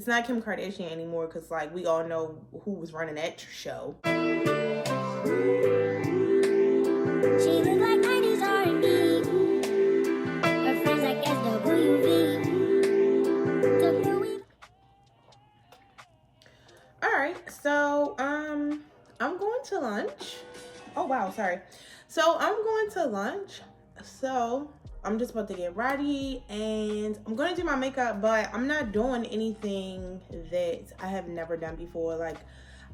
It's not Kim Kardashian anymore because like we all know who was running that show. She look like 90s R&B. Her friends like SWV. Alright, so I'm going to lunch. Oh wow, sorry. So I'm going to lunch. So I'm just about to get ready and I'm going to do my makeup, but I'm not doing anything that I have never done before. Like,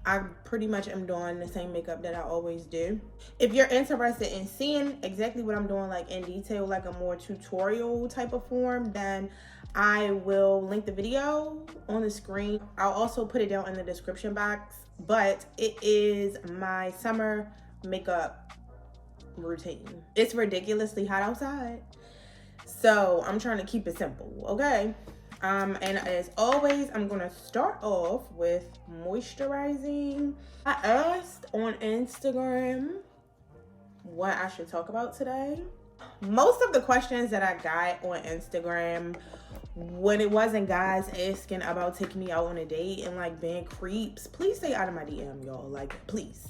I pretty much am doing the same makeup that I always do. If you're interested in seeing exactly what I'm doing, like in detail, like a more tutorial type of form, then I will link the video on the screen. I'll also put it down in the description box, but it is my summer makeup routine. It's ridiculously hot outside, so I'm trying to keep it simple, okay? And as always, I'm gonna start off with moisturizing. I asked on Instagram what I should talk about today. Most of the questions that I got on Instagram, when it wasn't guys asking about taking me out on a date and like being creeps, please stay out of my DM, y'all, like please.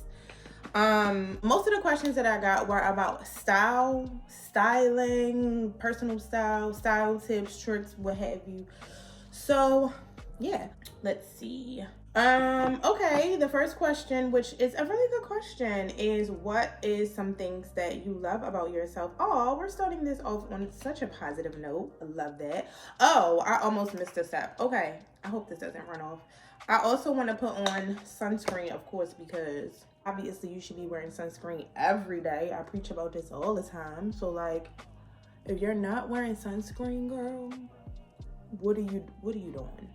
Most of the questions that I got were about styling, personal style tips, tricks, what have you. So yeah, let's see. Okay, the first question, which is a really good question, is what is some things that you love about yourself? Oh, we're starting this off on such a positive note. I love that. Oh, I almost missed a step. Okay, I hope this doesn't run off. I also want to put on sunscreen, of course, because obviously you should be wearing sunscreen every day. I preach about this all the time. So like, if you're not wearing sunscreen, girl, what are you doing?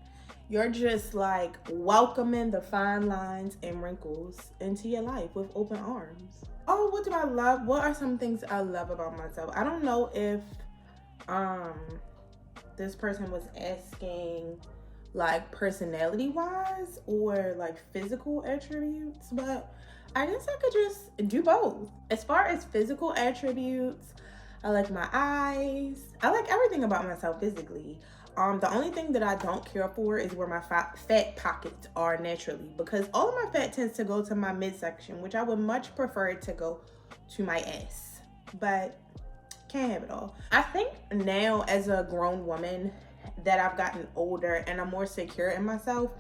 You're just like welcoming the fine lines and wrinkles into your life with open arms. Oh, what do I love? What are some things I love about myself? I don't know if this person was asking like personality wise or like physical attributes, but I guess I could just do both. As far as physical attributes, I like my eyes. I like everything about myself physically. The only thing that I don't care for is where my fat pockets are naturally, because all of my fat tends to go to my midsection, which I would much prefer it to go to my ass, but can't have it all. I think now as a grown woman that I've gotten older and I'm more secure in myself,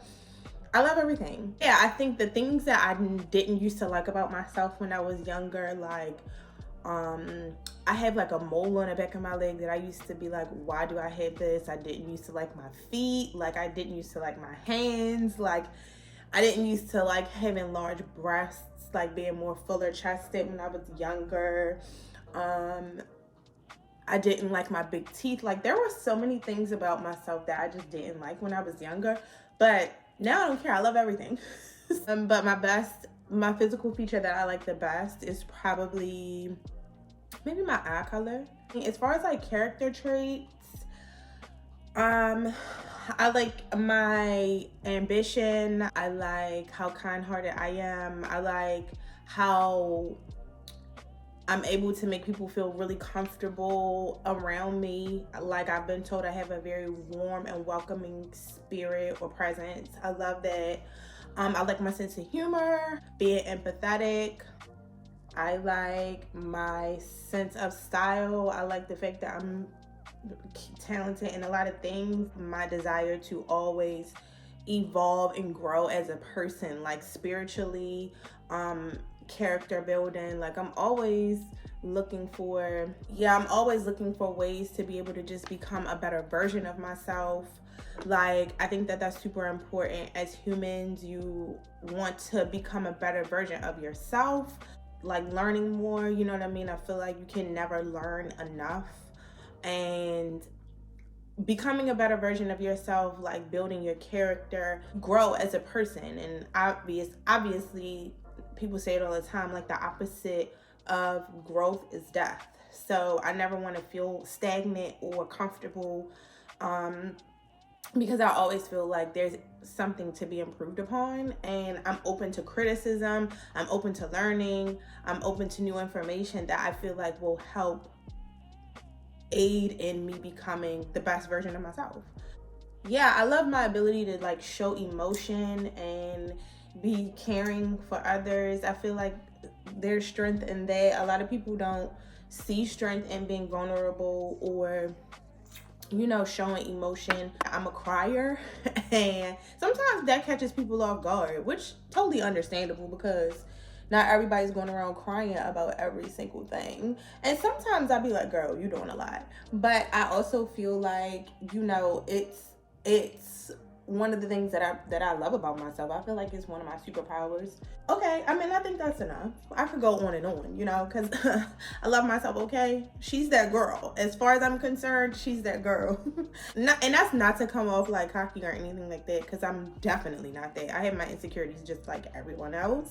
I love everything. Yeah, I think the things that I didn't used to like about myself when I was younger, like I have like a mole on the back of my leg that I used to be like, why do I have this? I didn't used to like my feet, like I didn't used to like my hands, like I didn't used to like having large breasts, like being more fuller chested when I was younger. I didn't like my big teeth. Like there were so many things about myself that I just didn't like when I was younger, but now I don't care. I love everything. But my physical feature that I like the best is probably maybe my eye color. As far as like character traits, I like my ambition. I like how kind-hearted I am. I like how I'm able to make people feel really comfortable around me. Like I've been told I have a very warm and welcoming spirit or presence. I love that. I like my sense of humor, being empathetic. I like my sense of style. I like the fact that I'm talented in a lot of things. My desire to always evolve and grow as a person, like spiritually, character building. Like I'm always looking for ways to be able to just become a better version of myself. Like I think that that's super important. As humans, you want to become a better version of yourself, like learning more, you know what I mean? I feel like you can never learn enough, and becoming a better version of yourself, like building your character, grow as a person. And obviously people say it all the time, like the opposite of growth is death. So I never want to feel stagnant or comfortable, because I always feel like there's something to be improved upon, and I'm open to criticism, I'm open to learning, I'm open to new information that I feel like will help aid in me becoming the best version of myself. Yeah, I love my ability to like show emotion and be caring for others. I feel like there's strength in that. A lot of people don't see strength in being vulnerable or, you know, showing emotion. I'm a crier and sometimes that catches people off guard, which totally understandable because not everybody's going around crying about every single thing. And sometimes I'll be like, girl, you're doing a lot. But I also feel like, you know, it's one of the things that I love about myself. I feel like it's one of my superpowers. Okay, I mean, I think that's enough. I could go on and on, you know, because I love myself, okay? She's that girl. As far as I'm concerned, she's that girl. And that's not to come off like cocky or anything like that, because I'm definitely not that. I have my insecurities just like everyone else.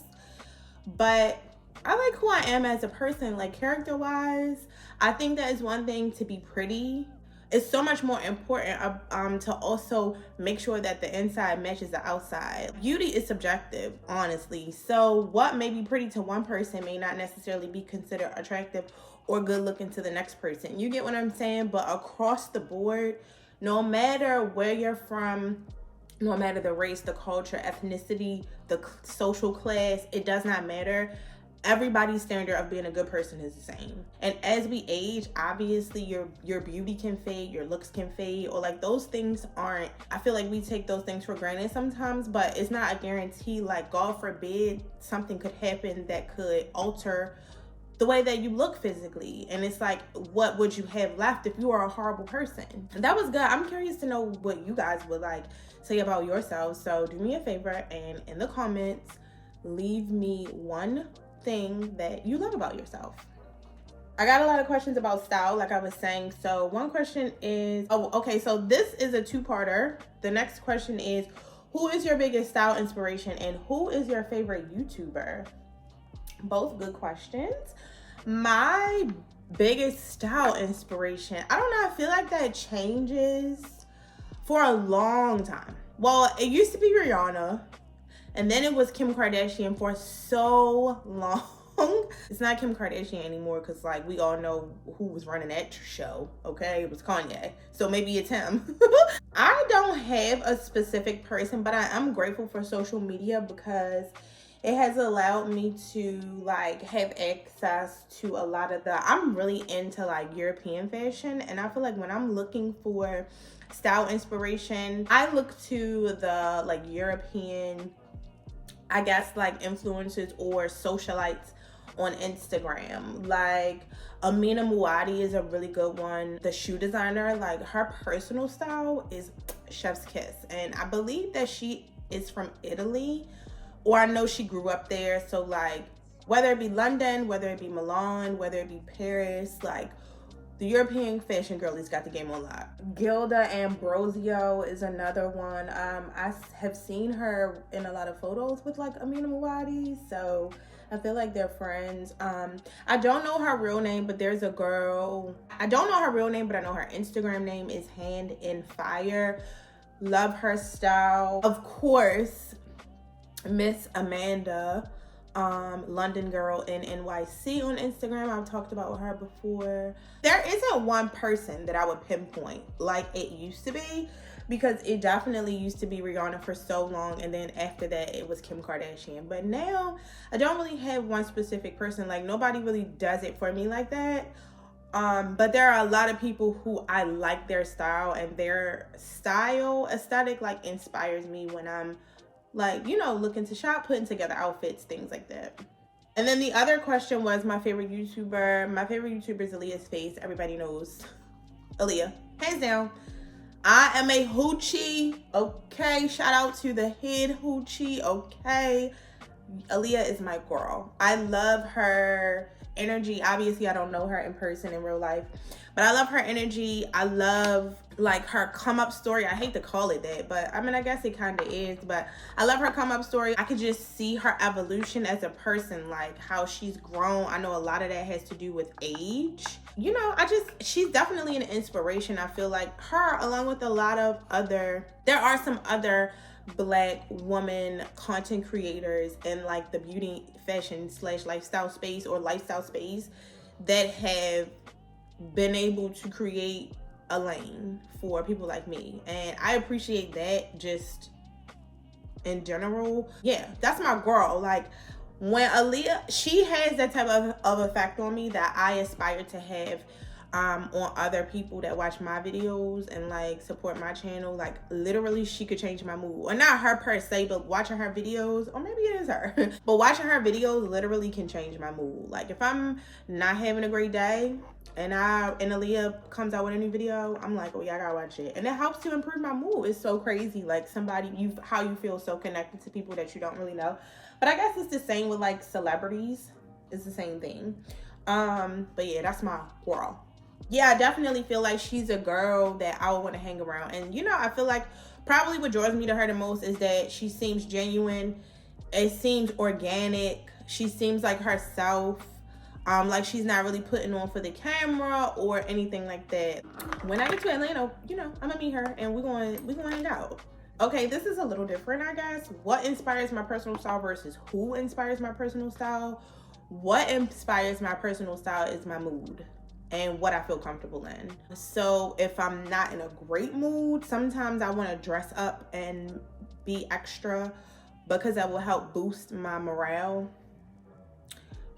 But I like who I am as a person, like character-wise. I think that is one thing to be pretty. It's so much more important to also make sure that the inside matches the outside. Beauty is subjective, honestly. So what may be pretty to one person may not necessarily be considered attractive or good looking to the next person. You get what I'm saying? But across the board, no matter where you're from, no matter the race, the culture, ethnicity, the social class, it does not matter. Everybody's standard of being a good person is the same. And as we age, obviously your beauty can fade, your looks can fade, or like those things aren't, I feel like we take those things for granted sometimes, but it's not a guarantee. Like, God forbid something could happen that could alter the way that you look physically. And it's like, what would you have left if you were a horrible person? And that was good. I'm curious to know what you guys would like say about yourselves. So do me a favor and in the comments, leave me one thing that you love about yourself. I got a lot of questions about style, like I was saying. So one question is, so this is a two-parter. The next question is, who is your biggest style inspiration and who is your favorite YouTuber? Both good questions. My biggest style inspiration, I don't know, I feel like that changes for a long time. Well, it used to be Rihanna, and then it was Kim Kardashian for so long. It's not Kim Kardashian anymore because, like, we all know who was running that show, okay? It was Kanye. So maybe it's him. I don't have a specific person, but I am grateful for social media because it has allowed me to like have access to a lot of I'm really into like European fashion, and I feel like when I'm looking for style inspiration, I look to the like European, I guess, like influencers or socialites on Instagram. Like Amina Muaddi is a really good one. The shoe designer, like her personal style is chef's kiss, and I believe that she is from Italy, or I know she grew up there. So like whether it be London, whether it be Milan, whether it be Paris, like the European fashion girlies got the game on lock. Gilda Ambrosio is another one. I have seen her in a lot of photos with like Amina Muaddi, so I feel like they're friends. I don't know her real name, but there's a girl. I don't know her real name, but I know her Instagram name is Hand in Fire. Love her style. Of course, Miss Amanda, London Girl in NYC on Instagram. I've talked about her before. There isn't one person that I would pinpoint like it used to be, because it definitely used to be Rihanna for so long, and then after that it was Kim Kardashian. But now I don't really have one specific person. Like nobody really does it for me like that. But there are a lot of people who I like their style, and their style aesthetic like inspires me when I'm like, you know, looking to shop, putting together outfits, things like that. And then the other question was my favorite YouTuber. My favorite YouTuber is Aaliyah's Face. Everybody knows Aaliyah, hands down. I am a hoochie, okay? Shout out to the head hoochie, okay? Aaliyah is my girl. I love her energy. Obviously, I don't know her in person in real life, but I love her energy. I love like her come up story. I hate to call it that, but I mean, I guess it kind of is, but I love her come up story. I could just see her evolution as a person, like how she's grown. I know a lot of that has to do with age. You know, she's definitely an inspiration. I feel like her, along with a lot of there are some other Black woman content creators in like the beauty, fashion / lifestyle space, or lifestyle space, that have been able to create a lane for people like me, and I appreciate that just in general. Yeah, that's my girl. Like, when Aaliyah, she has that type of effect on me that I aspire to have on other people that watch my videos and like support my channel. Like, literally, she could change my mood. Or not her per se, but watching her videos, or maybe it is her, but watching her videos literally can change my mood. Like, if I'm not having a great day and Aaliyah comes out with a new video, I'm like, oh yeah, I gotta watch it. And it helps to improve my mood. It's so crazy, like, how you feel so connected to people that you don't really know. But I guess it's the same with like celebrities. It's the same thing. But yeah, that's my girl. Yeah, I definitely feel like she's a girl that I would want to hang around. And you know, I feel like probably what draws me to her the most is that she seems genuine. It seems organic. She seems like herself. Like, she's not really putting on for the camera or anything like that. When I get to Atlanta, you know, I'm gonna meet her and we're gonna hang out. Okay, this is a little different, I guess. What inspires my personal style versus who inspires my personal style? What inspires my personal style is my mood and what I feel comfortable in. So if I'm not in a great mood, sometimes I want to dress up and be extra because that will help boost my morale.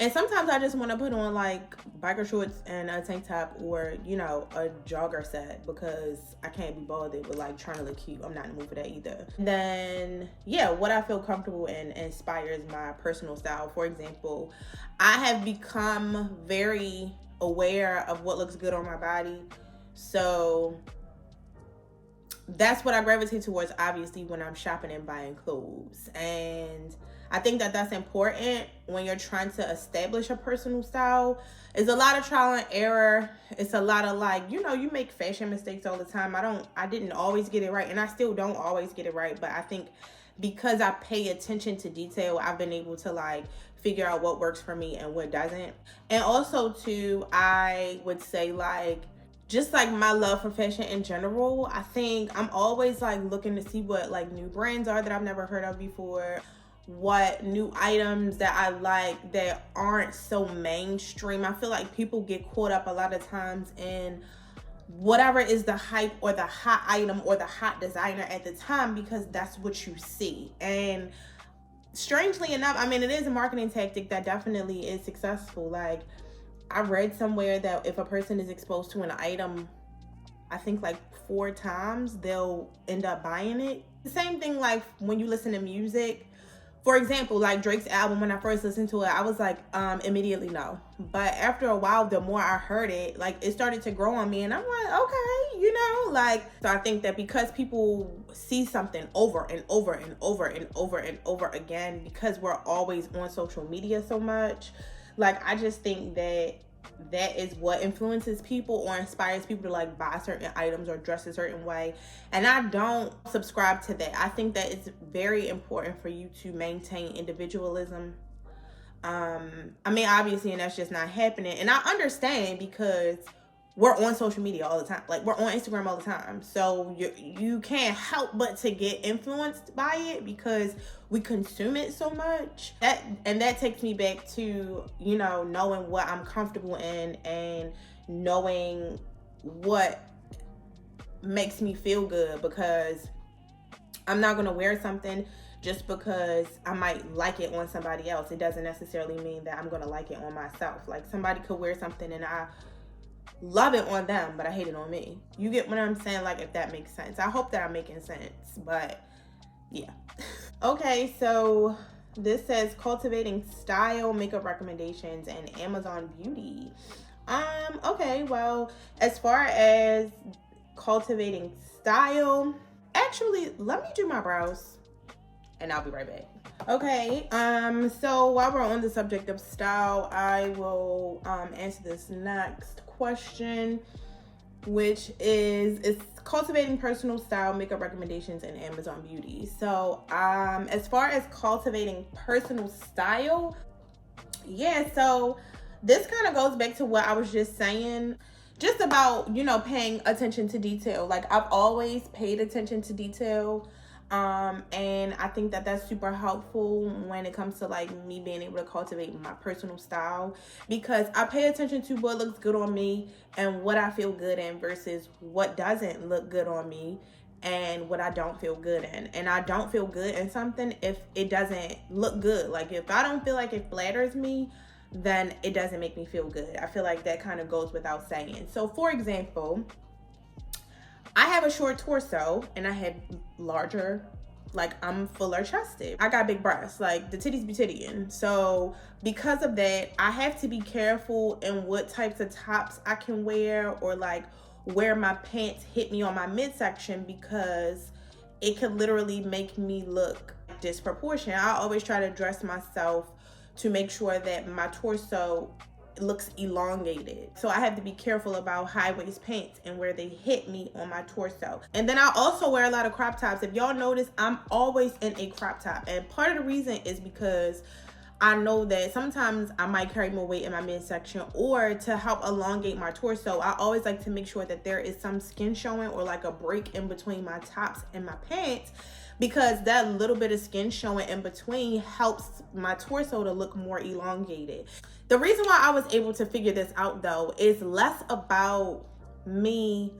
And sometimes I just want to put on like biker shorts and a tank top, or, you know, a jogger set, because I can't be bothered with like trying to look cute. I'm not in the mood for that either. Then yeah, what I feel comfortable in inspires my personal style. For example, I have become very aware of what looks good on my body. So that's what I gravitate towards, obviously, when I'm shopping and buying clothes. And I think that that's important when you're trying to establish a personal style. It's a lot of trial and error. It's a lot of, like, you know, you make fashion mistakes all the time. I didn't always get it right, and I still don't always get it right. But I think because I pay attention to detail, I've been able to like figure out what works for me and what doesn't. And also too, I would say, like, just like my love for fashion in general, I think I'm always like looking to see what like new brands are that I've never heard of before, what new items that I like that aren't so mainstream. I feel like people get caught up a lot of times in whatever is the hype or the hot item or the hot designer at the time, because that's what you see. And strangely enough, I mean, it is a marketing tactic that definitely is successful. Like, I read somewhere that if a person is exposed to an item, I think like 4 times, they'll end up buying it. The same thing like when you listen to music. For example, like Drake's album, when I first listened to it, I was like, immediately no. But after a while, the more I heard it, like, it started to grow on me. And I'm like, okay, you know, like, so I think that because people see something over and over and over and over and over again, because we're always on social media so much, like, I just think that that is what influences people or inspires people to like buy certain items or dress a certain way. And I don't subscribe to that. I think that it's very important for you to maintain individualism. I mean, obviously, and that's just not happening. And I understand, because we're on social media all the time. Like, we're on Instagram all the time. So you can't help but to get influenced by it because we consume it so much. That takes me back to, you know, knowing what I'm comfortable in and knowing what makes me feel good, because I'm not going to wear something just because I might like it on somebody else. It doesn't necessarily mean that I'm going to like it on myself. Like, somebody could wear something and I love it on them, but I hate it on me. You get what I'm saying? Like, if that makes sense. I hope that I'm making sense, but yeah. Okay, so this says cultivating style, makeup recommendations, and Amazon beauty. Okay, well, as far as cultivating style, actually, let me do my brows and I'll be right back. Okay, so while we're on the subject of style, I will answer this next question, which is cultivating personal style, makeup recommendations, and Amazon beauty. So as far as cultivating personal style, yeah, so this kind of goes back to what I was just saying, just about, you know, paying attention to detail. Like, I've always paid attention to detail. And I think that that's super helpful when it comes to like me being able to cultivate my personal style, because I pay attention to what looks good on me and what I feel good in versus what doesn't look good on me and what I don't feel good in. And I don't feel good in something if it doesn't look good. Like if I don't feel like it flatters me, then it doesn't make me feel good. I feel like that kind of goes without saying. So for example, I have a short torso and I have larger, like I'm fuller chested. I got big breasts, like the titties be tittying. So because of that, I have to be careful in what types of tops I can wear, or like where my pants hit me on my midsection, because it could literally make me look disproportionate. I always try to dress myself to make sure that my torso looks elongated. So I have to be careful about high waist pants and where they hit me on my torso. And then I also wear a lot of crop tops. If y'all notice, I'm always in a crop top. And part of the reason is because I know that sometimes I might carry more weight in my midsection, or to help elongate my torso, I always like to make sure that there is some skin showing or like a break in between my tops and my pants, because that little bit of skin showing in between helps my torso to look more elongated. The reason why I was able to figure this out though is less about me,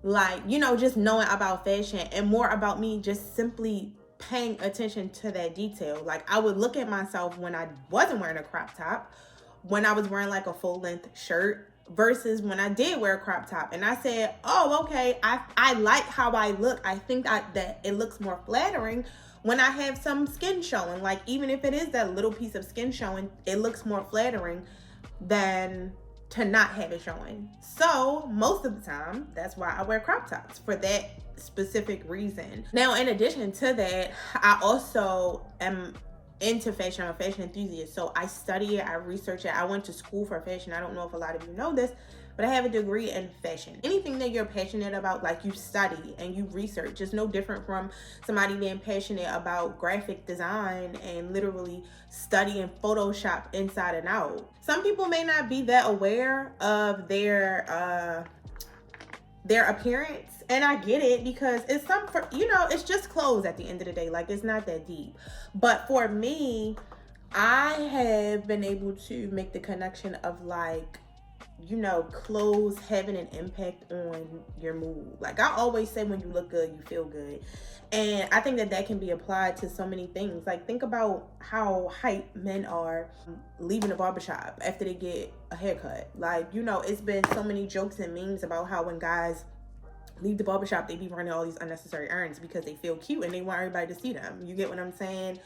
like, you know, just knowing about fashion, and more about me just simply paying attention to that detail. Like I would look at myself when I wasn't wearing a crop top, when I was wearing like a full length shirt, versus when I did wear a crop top, and I said, oh, okay, I like how I look. I think that it looks more flattering when I have some skin showing. Like even if it is that little piece of skin showing, it looks more flattering than to not have it showing. So most of the time, that's why I wear crop tops, for that specific reason. Now, in addition to that, I also am into fashion. I'm a fashion enthusiast, so I study it, I research it. I went to school for fashion. I don't know if a lot of you know this, but I have a degree in fashion. Anything that you're passionate about, like you study and you research. It's no different from somebody being passionate about graphic design and literally studying Photoshop inside and out. Some people may not be that aware of their appearance, and I get it, because it's it's just clothes at the end of the day. Like it's not that deep. But for me, I have been able to make the connection of like, clothes having an impact on your mood. Like I always say, when you look good, you feel good. And I think that can be applied to so many things. Like think about how hype men are leaving the barbershop after they get a haircut. Like, it's been so many jokes and memes about how when guys leave the barbershop, they be running all these unnecessary errands because they feel cute and they want everybody to see them. You get what I'm saying?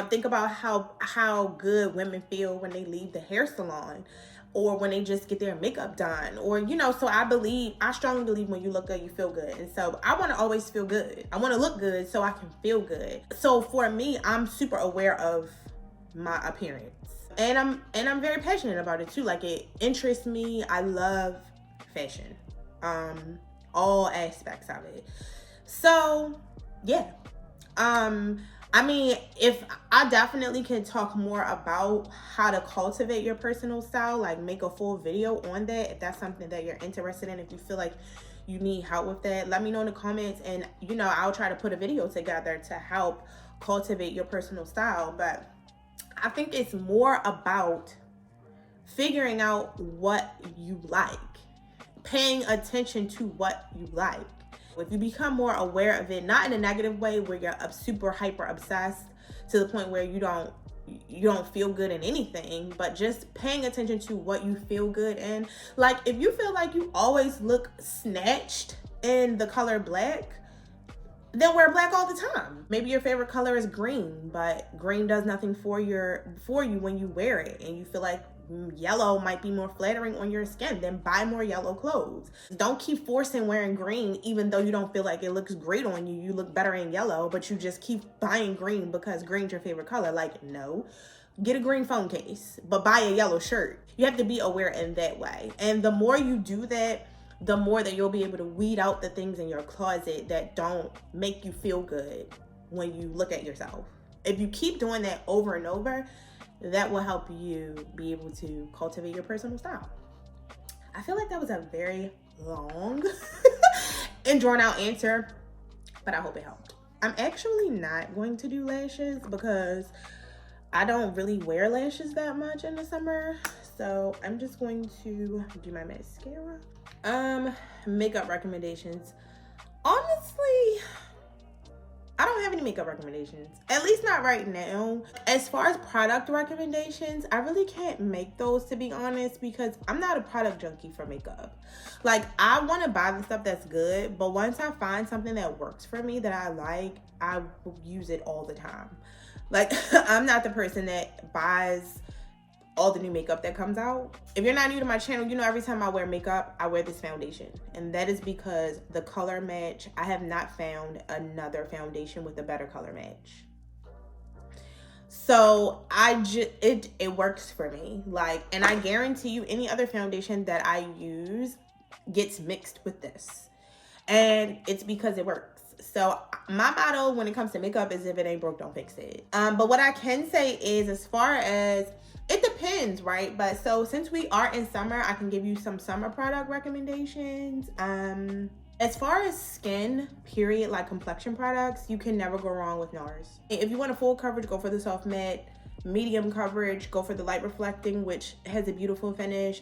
Think about how good women feel when they leave the hair salon, or when they just get their makeup done, or, so I strongly believe when you look good, you feel good. And so I want to always feel good. I want to look good so I can feel good. So for me, I'm super aware of my appearance, and I'm very passionate about it too. Like it interests me. I love fashion, all aspects of it. So yeah, if I definitely can talk more about how to cultivate your personal style, like make a full video on that, if that's something that you're interested in. If you feel like you need help with that, let me know in the comments, and I'll try to put a video together to help cultivate your personal style. But I think it's more about figuring out what you like, paying attention to what you like. If you become more aware of it, not in a negative way where you're super hyper obsessed to the point where you don't feel good in anything, but just paying attention to what you feel good in. Like if you feel like you always look snatched in the color black, then wear black all the time. Maybe your favorite color is green, but green does nothing for you when you wear it, and you feel like yellow might be more flattering on your skin. Then buy more yellow clothes. Don't keep forcing wearing green even though you don't feel like it looks great on you. You look better in yellow, but you just keep buying green because green's your favorite color. Like, no. Get a green phone case, but buy a yellow shirt. You have to be aware in that way. And the more you do that, the more that you'll be able to weed out the things in your closet that don't make you feel good when you look at yourself. If you keep doing that over and over, that will help you be able to cultivate your personal style. I feel like that was a very long and drawn out answer, but I hope it helped. I'm actually not going to do lashes because I don't really wear lashes that much in the summer. So I'm just going to do my mascara. Makeup recommendations. Honestly, I don't have any makeup recommendations, at least not right now. As far as product recommendations, I really can't make those, to be honest, because I'm not a product junkie for makeup. Like, I want to buy the stuff that's good, but once I find something that works for me that I like, I will use it all the time. Like, I'm not the person that buys all the new makeup that comes out. If you're not new to my channel, you know every time I wear makeup, I wear this foundation. And that is because the color match, I have not found another foundation with a better color match. So it works for me. Like, and I guarantee you any other foundation that I use gets mixed with this. And it's because it works. So my motto when it comes to makeup is if it ain't broke, don't fix it. But what I can say is, as far as, it depends, right? But so since we are in summer, I can give you some summer product recommendations. As far as skin, period, like complexion products, you can never go wrong with NARS. If you want a full coverage, go for the soft matte. Medium coverage, go for the light reflecting, which has a beautiful finish.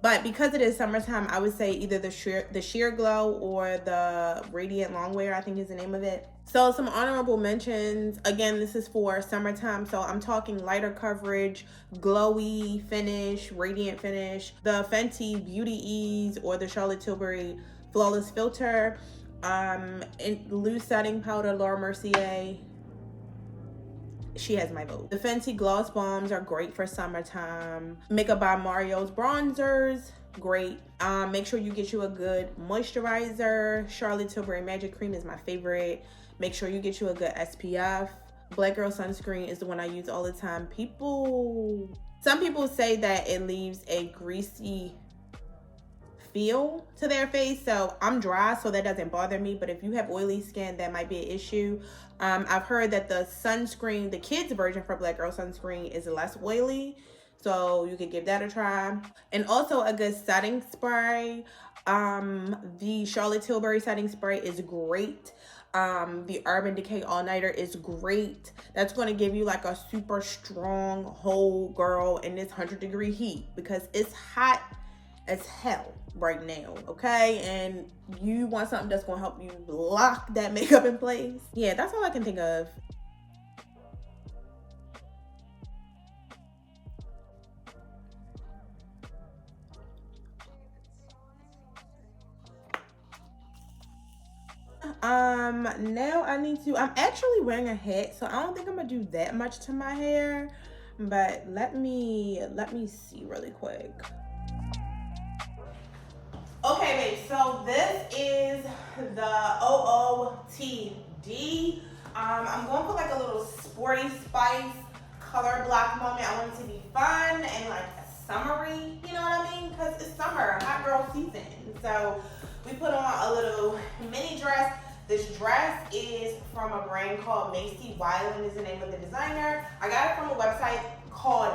But because it is summertime, I would say either the sheer glow or the radiant longwear, I think is the name of it. So some honorable mentions. Again, this is for summertime. So I'm talking lighter coverage, glowy finish, radiant finish. The Fenty Beauty Ease or the Charlotte Tilbury Flawless Filter. And loose setting powder, Laura Mercier. She has my vote. The Fenty Gloss Bombs are great for summertime. Makeup by Mario's bronzers, great. Make sure you get you a good moisturizer. Charlotte Tilbury Magic Cream is my favorite. Make sure you get you a good SPF. Black Girl Sunscreen is the one I use all the time. Some people say that it leaves a greasy feel to their face, so I'm dry, so that doesn't bother me. But if you have oily skin, that might be an issue. I've heard that the sunscreen, the kids version for Black Girl Sunscreen, is less oily, so you could give that a try. And also a good setting spray. The Charlotte Tilbury setting spray is great. The Urban Decay All Nighter is great. That's going to give you like a super strong whole girl in this 100-degree heat, because it's hot as hell right now, okay? And you want something that's gonna help you lock that makeup in place. Yeah, that's all I can think of. Now I'm actually wearing a hat, so I don't think I'm gonna do that much to my hair, but let me see really quick. Okay, babe, so this is the OOTD. I'm going for like a little sporty spice color block moment. I want it to be fun and like summery, you know what I mean? Because it's summer, hot girl season. So we put on a little mini dress. This dress is from a brand called Macy Wyland is the name of the designer. I got it from a website called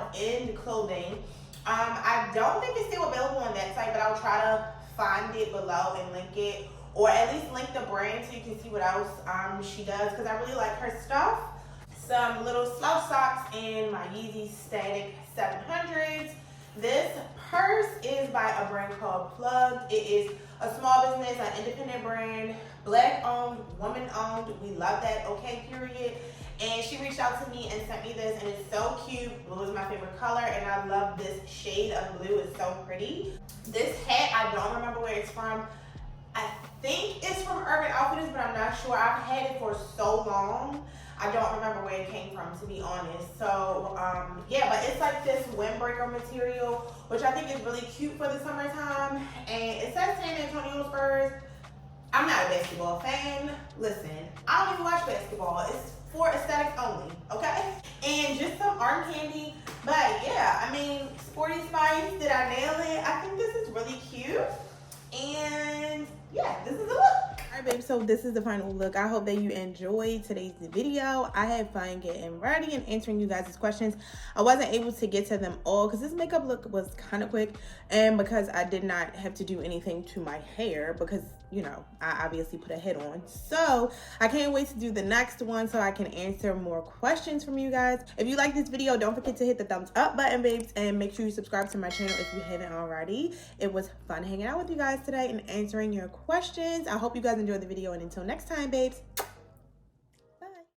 Clothing. I don't think it's still available on that site, but I'll try to find it below and link it, or at least link the brand so you can see what else she does, because I really like her stuff. Some little slouch socks and my YEEZY Static 700s. This purse is by a brand called Plugged. It is a small business, an independent brand, black owned, woman owned. We love that, okay, period. And she reached out to me and sent me this, and it's so cute. Blue is my favorite color, and I love this shade of blue. It's so pretty. This hat, I don't remember where it's from. I think it's from Urban Outfitters, but I'm not sure. I've had it for so long, I don't remember where it came from, to be honest. So, yeah, but it's like this windbreaker material, which I think is really cute for the summertime. And it says San Antonio Spurs. I'm not a basketball fan. Listen, I don't even watch basketball. It's for aesthetics only, okay? And just some arm candy. But yeah, I mean, sporty spice, did I nail it? I think this is really cute. And yeah, this is a look. All right, babe, so this is the final look. I hope that you enjoyed today's video. I had fun getting ready and answering you guys' questions. I wasn't able to get to them all because this makeup look was kind of quick, and because I did not have to do anything to my hair, because you know, I obviously put a hit on. So I can't wait to do the next one so I can answer more questions from you guys. If you like this video, don't forget to hit the thumbs up button, babes, and make sure you subscribe to my channel if you haven't already. It was fun hanging out with you guys today and answering your questions. I hope you guys enjoyed the video, and until next time, babes.